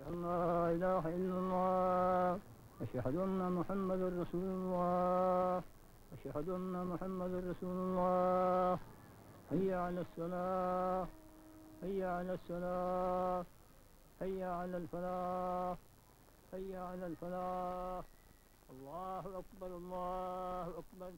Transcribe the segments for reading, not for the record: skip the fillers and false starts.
لا إله إلا الله أشهد أن محمد رسول الله أشهد أن محمد رسول الله حي على الصلاة حي على الصلاة حي على الفلاح حي على الفلاح الله أكبر الله أكبر.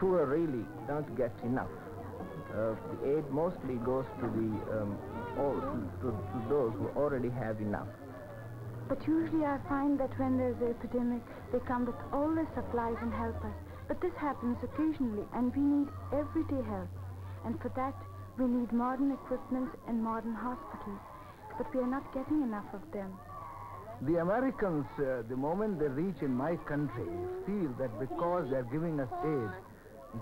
Poor really don't get enough. The aid mostly goes to to those who already have enough. But usually I find that when there's an epidemic, they come with all their supplies and help us. But this happens occasionally, and we need everyday help. And for that, we need modern equipment and modern hospitals. But we are not getting enough of them. The Americans, the moment they reach in my country, feel that because they're giving us aid,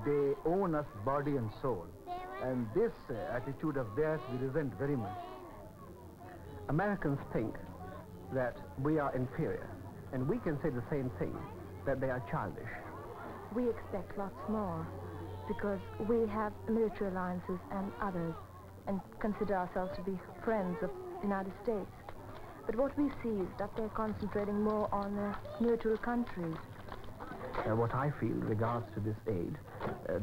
they own us body and soul. And this attitude of theirs we resent very much. Americans think that we are inferior, and we can say the same thing, that they are childish. We expect lots more because we have military alliances and others and consider ourselves to be friends of the United States. But what we see is that they're concentrating more on neutral countries. What I feel regards to this aid,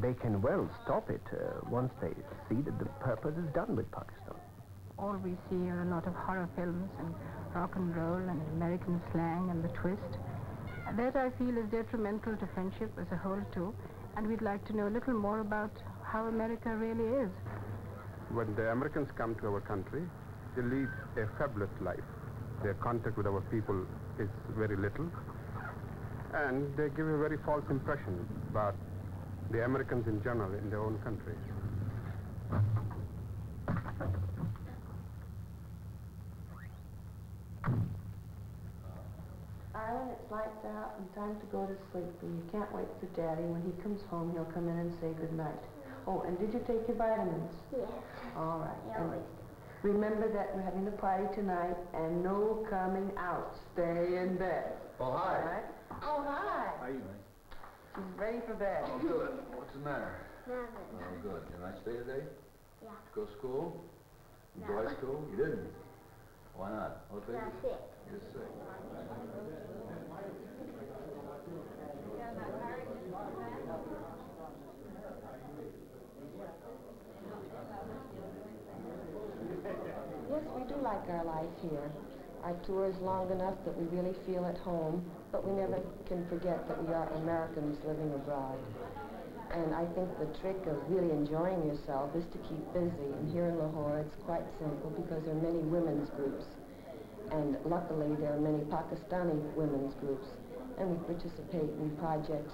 they can well stop it once they see that the purpose is done with Pakistan. All we see are a lot of horror films and rock and roll and American slang and the twist. And that I feel is detrimental to friendship as a whole too. And we'd like to know a little more about how America really is. When the Americans come to our country, they lead a fabulous life. Their contact with our people is very little. And they give a very false impression about the Americans in general in their own country. Ireland, it's lights out and time to go to sleep, and you can't wait for Daddy. When he comes home, he'll come in and say goodnight. Oh, and did you take your vitamins? Yes. All right. I always do. Remember that we're having a party tonight, and no coming out. Stay in bed. Oh, hi. All right? Oh, hi. How are you, man? She's ready for bed. Oh, good. What's the matter? Nothing. Oh, good. Did I stay today? Yeah. Go to school? No. Enjoy school? You didn't? Why not? That's it. You're sick. Yes, we do like our life here. Our tour is long enough that we really feel at home, but we never can forget that we are Americans living abroad. And I think the trick of really enjoying yourself is to keep busy. And here in Lahore, it's quite simple because there are many women's groups. And luckily, there are many Pakistani women's groups. And we participate in projects.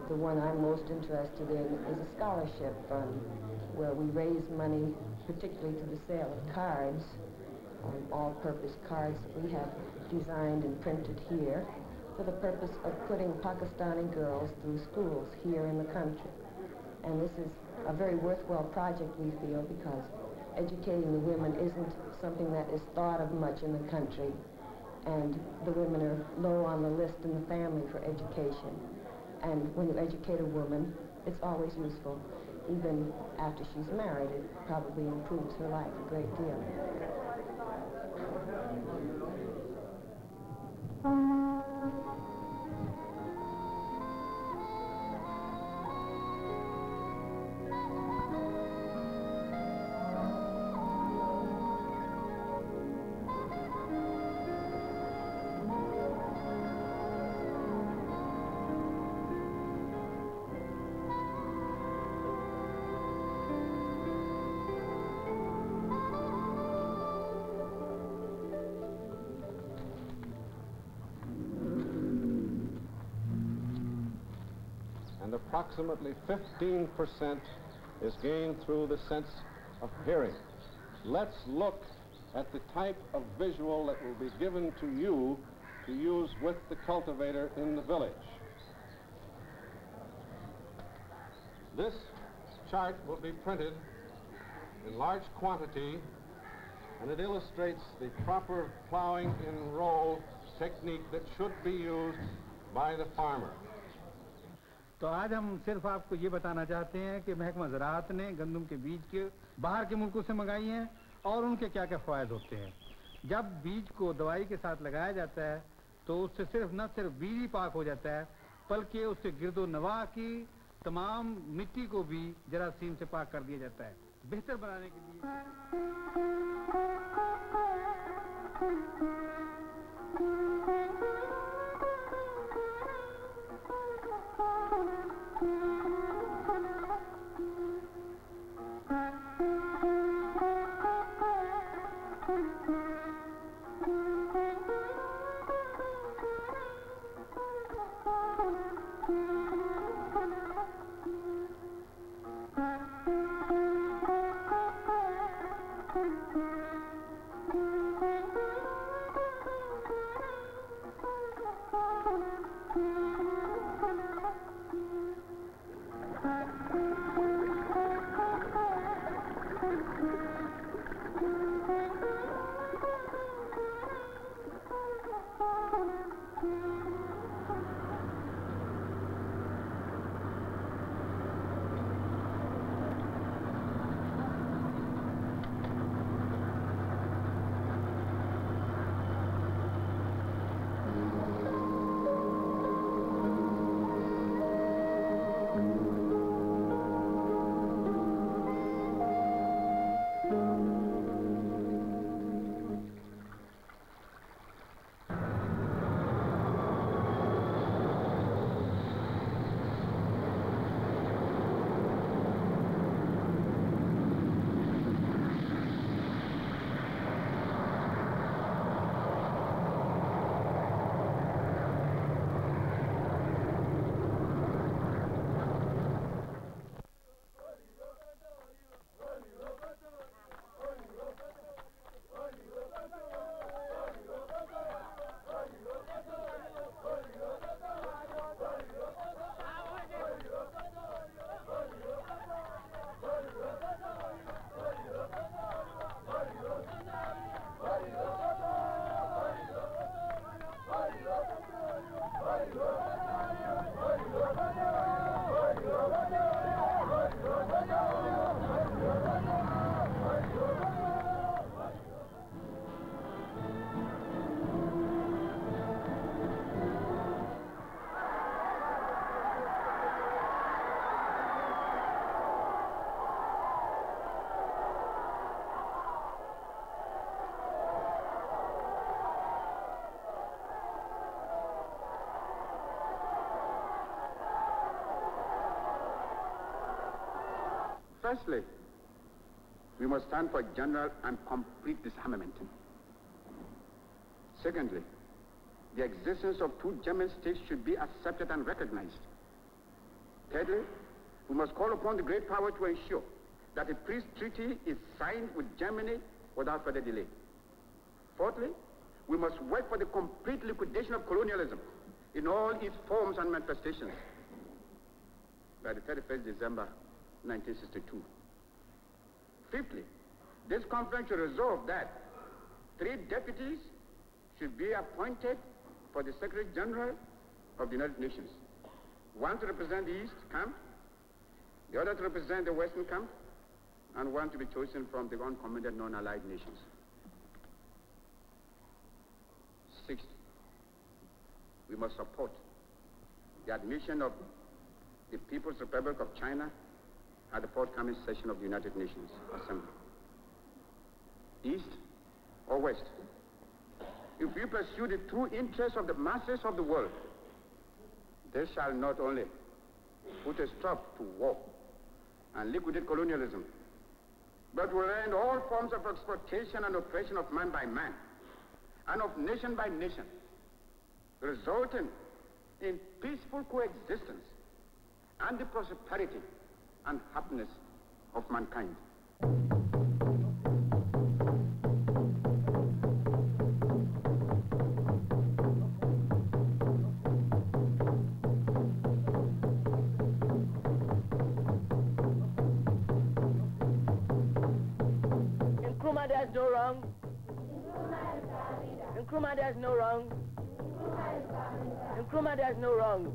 The one I'm most interested in is a scholarship fund, where we raise money, particularly to the sale of cards, all-purpose cards that we have designed and printed here, for the purpose of putting Pakistani girls through schools here in the country. And this is a very worthwhile project, we feel, because educating the women isn't something that is thought of much in the country, and the women are low on the list in the family for education. And when you educate a woman, it's always useful. Even after she's married, it probably improves her life a great deal. And approximately 15% is gained through the sense of hearing. Let's look at the type of visual that will be given to you to use with the cultivator in the village. This chart will be printed in large quantity, and it illustrates the proper plowing in row technique that should be used by the farmer. तो आज हम सिर्फ आपको ये बताना चाहते हैं कि महकमा ज़राअत ने गंदम के बीज के बाहर के मुल्कों से मंगाई हैं और उनके क्या क्या फ़ायदे होते हैं। जब बीज को दवाई के साथ लगाया जाता है तो उससे न सिर्फ बीज ही पाक हो जाता है, बल्कि उससे गिरदो नवाह की तमाम मिट्टी को भी जरासीम से पाक कर दिया जाता है, बेहतर बनाने के लिए। Firstly, we must stand for general and complete disarmament. Secondly, the existence of two German states should be accepted and recognized. Thirdly, we must call upon the great power to ensure that a peace treaty is signed with Germany without further delay. Fourthly, we must work for the complete liquidation of colonialism in all its forms and manifestations by the 31st December 1962. Fifthly, this conference should resolve that 3 deputies should be appointed for the Secretary General of the United Nations. One to represent the East camp, the other to represent the Western camp, and one to be chosen from the uncommitted non-allied nations. Sixth, we must support the admission of the People's Republic of China at the forthcoming session of the United Nations Assembly. East or West, if we pursue the true interests of the masses of the world, they shall not only put a stop to war and liquidate colonialism, but will end all forms of exploitation and oppression of man by man and of nation by nation, resulting in peaceful coexistence and the prosperity and happiness of mankind. Nkrumah, there's no wrong. Nkrumah, there's no wrong. Nkrumah, there's no wrong.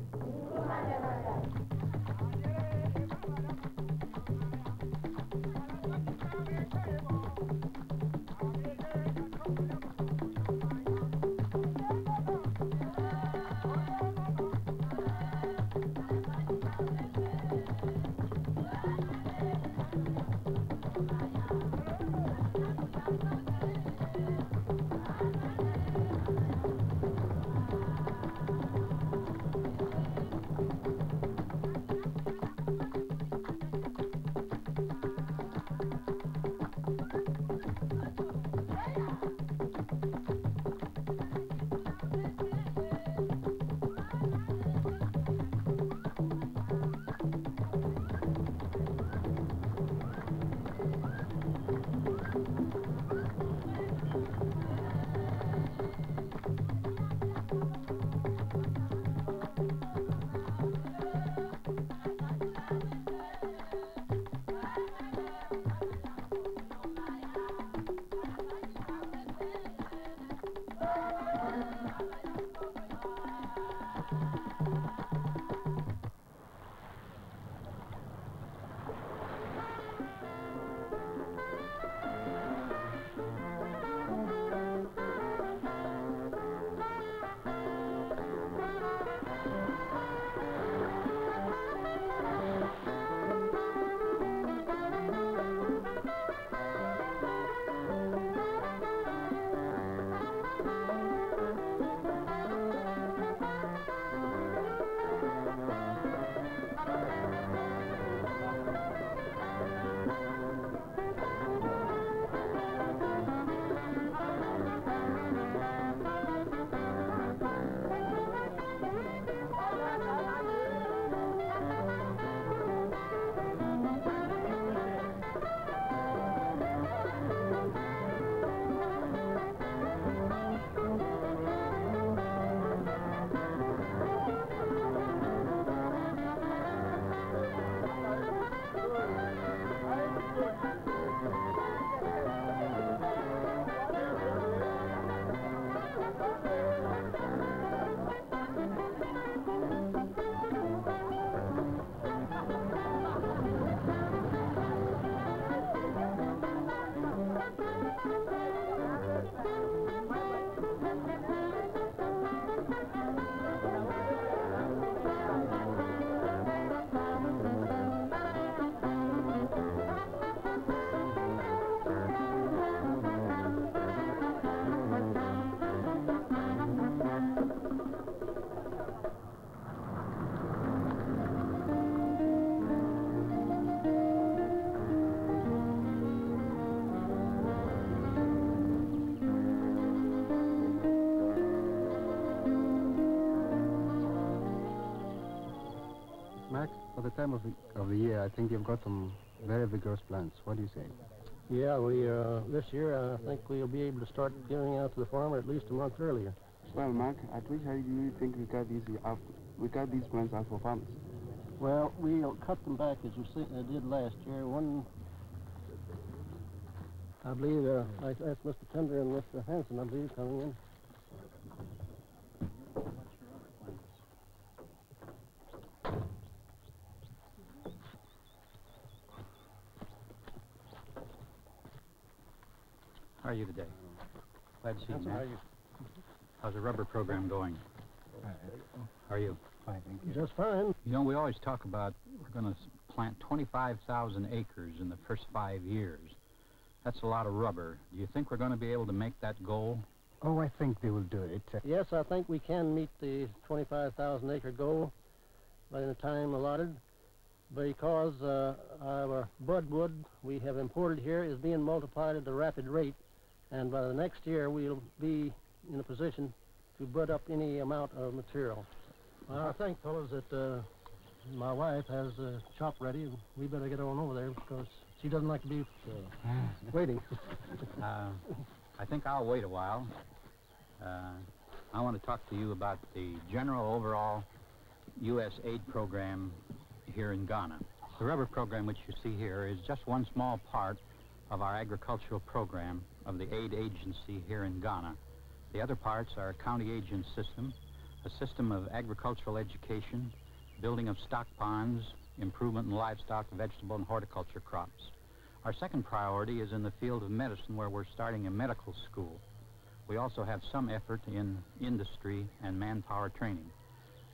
the time of the year, I think you've got some very vigorous plans. What do you say? Yeah, this year I think we'll be able to start giving out to the farmer at least a month earlier. Well, Mark, at which age do you think we got these plants out for farmers? Well, we'll cut them back as you did last year. I believe that's Mr. Tender and Mr. Hanson, I believe, coming in. How are you today? Glad to see you, man. How's the rubber program going? How are you? Fine, thank you. Just fine. You know, we always talk about we're going to plant 25,000 acres in the first 5 years. That's a lot of rubber. Do you think we're going to be able to make that goal? Oh, I think they will do it. Yes, I think we can meet the 25,000 acre goal by the time allotted, because our budwood we have imported here is being multiplied at a rapid rate, and by the next year we'll be in a position to bud up any amount of material. I think, fellas, that my wife has a chop ready. We better get on over there because she doesn't like to be waiting. I think I'll wait a while. I want to talk to you about the general overall U.S. aid program here in Ghana. The rubber program, which you see here, is just one small part of our agricultural program of the aid agency here in Ghana. The other parts are a county agent system, a system of agricultural education, building of stock ponds, improvement in livestock, vegetable, and horticulture crops. Our second priority is in the field of medicine, where we're starting a medical school. We also have some effort in industry and manpower training.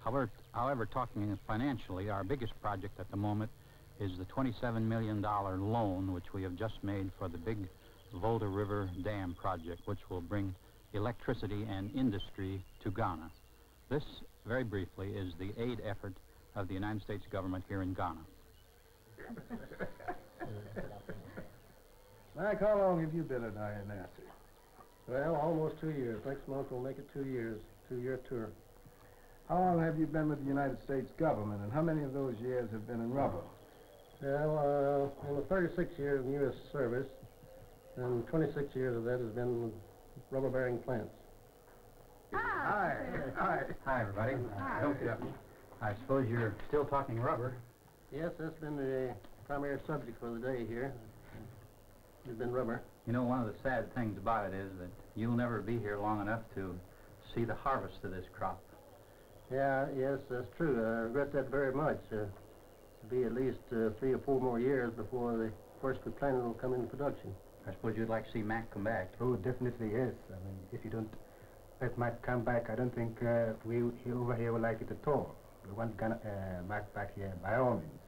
However, talking financially, our biggest project at the moment is the $27 million loan which we have just made for the big Volta River Dam project, which will bring electricity and industry to Ghana. This, very briefly, is the aid effort of the United States government here in Ghana. Mike, how long have you been in INS? Well, almost 2 years. Next month we'll make it 2 years, 2-year tour. How long have you been with the United States government, and how many of those years have been in rubber? Well, in the 36 years in U.S. service, and 26 years of that has been with rubber-bearing plants. Hi. Hi. Hi, everybody. Hi. I suppose you're still talking rubber. Yes, that's been the primary subject for the day here. It's been rubber. You know, one of the sad things about it is that you'll never be here long enough to see the harvest of this crop. Yeah, yes, that's true. I regret that very much. It'll be at least 3 or 4 more years before the first we planted will come into production. I suppose you'd like to see Mac come back. Oh, definitely yes. I mean, if you don't let Mac come back, I don't think we over here will like it at all. We want Mac back here by all means.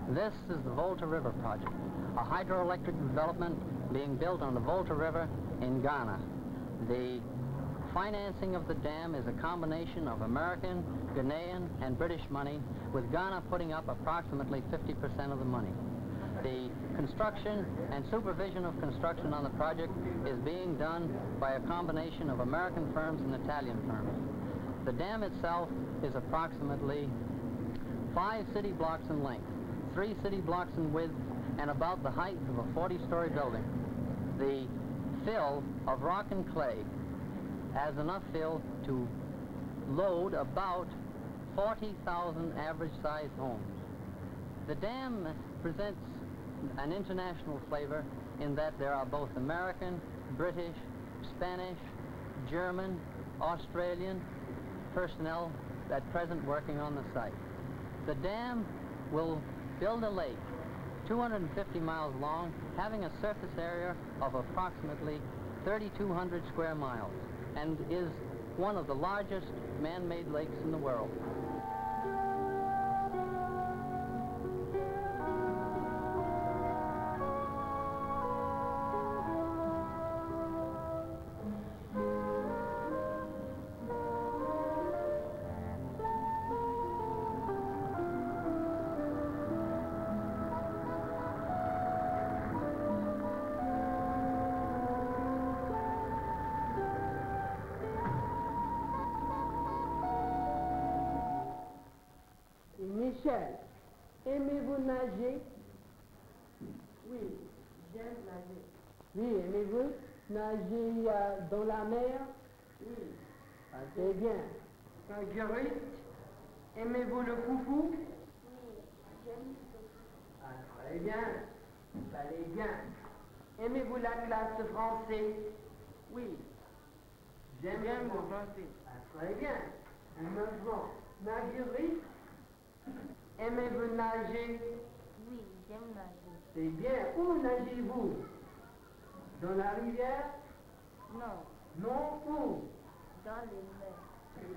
This is the Volta River project, a hydroelectric development being built on the Volta River in Ghana. The financing of the dam is a combination of American, Ghanaian, and British money, with Ghana putting up approximately 50% of the money. The construction and supervision of construction on the project is being done by a combination of American firms and Italian firms. The dam itself is approximately 5 city blocks in length, 3 city blocks in width, and about the height of a 40-story building. The fill of rock and clay has enough fill to load about 40,000 average-sized homes. The dam presents an international flavor in that there are both American, British, Spanish, German, Australian personnel at present working on the site. The dam will build a lake 250 miles long, having a surface area of approximately 3,200 square miles, and is one of the largest man-made lakes in the world. Michel, aimez-vous nager? Oui, j'aime nager. Oui, aimez-vous nager dans la mer? Oui. Ah, c'est bien. Marguerite, aimez-vous le foufou? Oui, j'aime le foufou. Ah, très bien. Ça allait bien. Aimez-vous la classe de français? Oui. J'aime le français. Ah, très bien. Et maintenant, Marguerite, aimez-vous nager? Oui, j'aime nager. C'est bien. Où nagez-vous? Dans la rivière? Non, Non, où? dans les mers.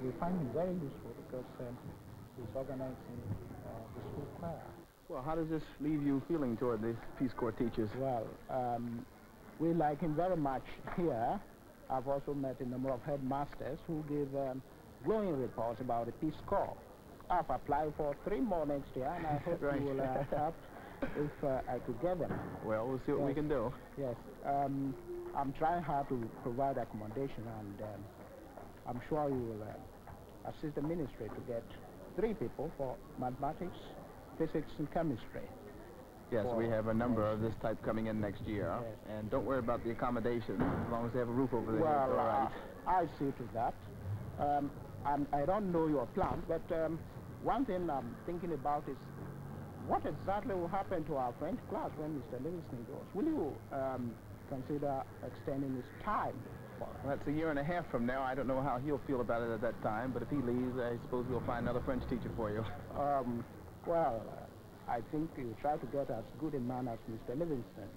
We find it very useful because it's organizing the school choir. Well, how does this leave you feeling toward these Peace Corps teachers? Well, we like him very much here. I've also met a number of headmasters who give glowing reports about the Peace Corps. I've applied for 3 more next year, and I hope Right. you will help if I could get them. Well, we'll see what we can do. Yes. I'm trying hard to provide accommodation, and I'm sure you will assist the ministry to get 3 people for mathematics, physics, and chemistry. Yes, we have a number of this type coming in next year. Yes. And don't worry about the accommodation, as long as they have a roof over their heads, Well, all right. I'll see to that. I don't know your plans, but one thing I'm thinking about is what exactly will happen to our French class when Mr. Livingston goes? Will you consider extending his time? Well, that's a year and a half from now. I don't know how he'll feel about it at that time, but if he leaves, I suppose we'll find another French teacher for you. Well, I think you try to get as good a man as Mr. Livingston.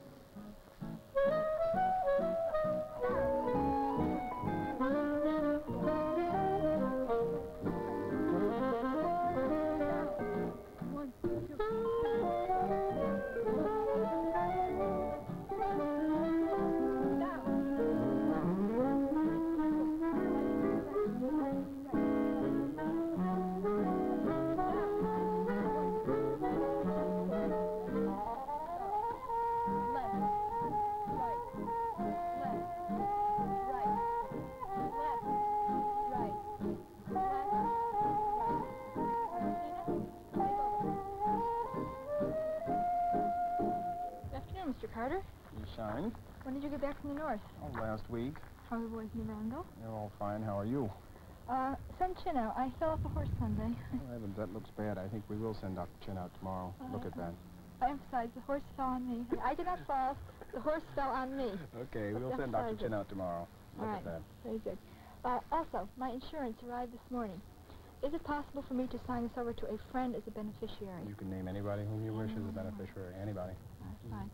Carter? You shine. When did you get back from the north? Oh, last week. How are the boys in Randall? They're all fine. How are you? Send Chin out. I fell off a horse Sunday. Oh, Evans, that looks bad. I think we will send Dr. Chin out tomorrow. Look at that. I emphasize, the horse fell on me. I did not fall. The horse fell on me. Okay, we'll send Dr. Chin out tomorrow. Look All at that. Very good. Also, my insurance arrived this morning. Is it possible for me to sign this over to a friend as a beneficiary? You can name anybody whom you wish as a beneficiary. Anybody. That's fine.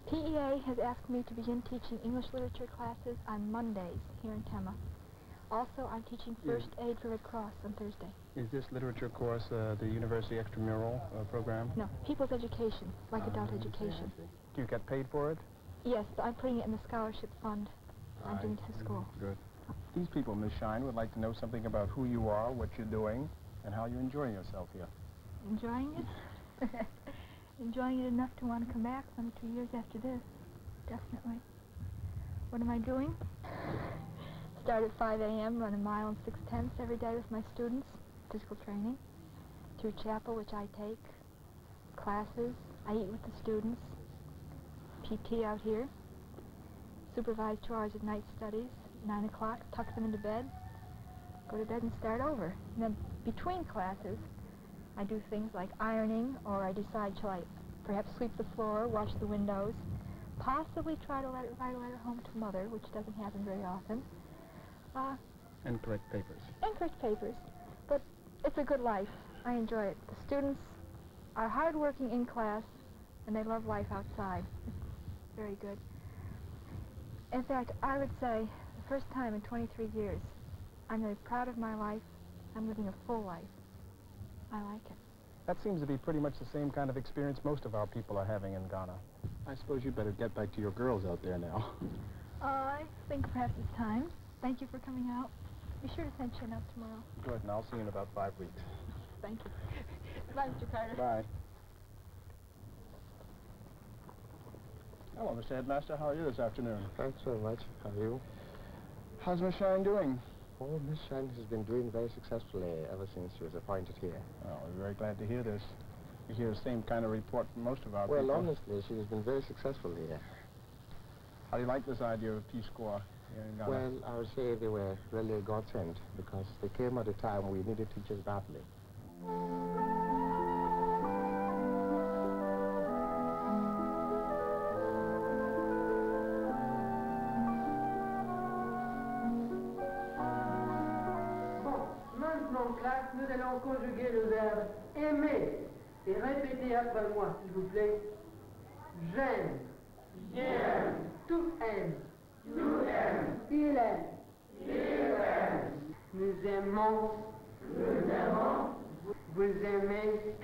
PEA has asked me to begin teaching English literature classes on Mondays here in Tema. Also, I'm teaching first aid for Red Cross on Thursday. Is this literature course the university extramural program? No, people's education, like adult education. Do you get paid for it? Yes, I'm putting it in the scholarship fund. I'm doing it to school. Good. These people, Miss Shine, would like to know something about who you are, what you're doing, and how you're enjoying yourself here. Enjoying it? Enjoying it enough to want to come back 1 or 2 years after this. Definitely. What am I doing? Start at 5 a.m., run a mile and 6/10 every day with my students, physical training, through chapel, which I take, classes, I eat with the students, PT out here, supervise 2 hours of night studies, 9 o'clock, tuck them into bed, go to bed and start over. And then between classes, I do things like ironing, or I decide, shall I perhaps sweep the floor, wash the windows, possibly try to write a letter home to Mother, which doesn't happen very often. And correct papers. And correct papers. But it's a good life. I enjoy it. The students are hardworking in class, and they love life outside. It's very good. In fact, I would say, the first time in 23 years, I'm really proud of my life. I'm living a full life. I like it. That seems to be pretty much the same kind of experience most of our people are having in Ghana. I suppose you better get back to your girls out there now. I think perhaps it's time. Thank you for coming out. Be sure to send Chin up tomorrow. Good, and I'll see you in about 5 weeks. Thank you. Bye, Mr. Carter. Bye. Hello, Mr. Headmaster. How are you this afternoon? Thanks very much. How are you? How's Miss Shine doing? Oh, Miss Shine has been doing very successfully ever since she was appointed here. Oh, we're very glad to hear this. We hear the same kind of report from most of our people. Well, honestly, she has been very successful here. How do you like this idea of Peace Corps here in Ghana? Well, I would say they were really a godsend because they came at a time we needed teachers badly. Classe, nous allons conjuguer le verbe aimer et répéter après moi, s'il vous plaît. J'aime. J'aime. Tu aimes. Tu aimes. Il aime. Il aime. Nous aimons. Nous aimons. Vous aimez.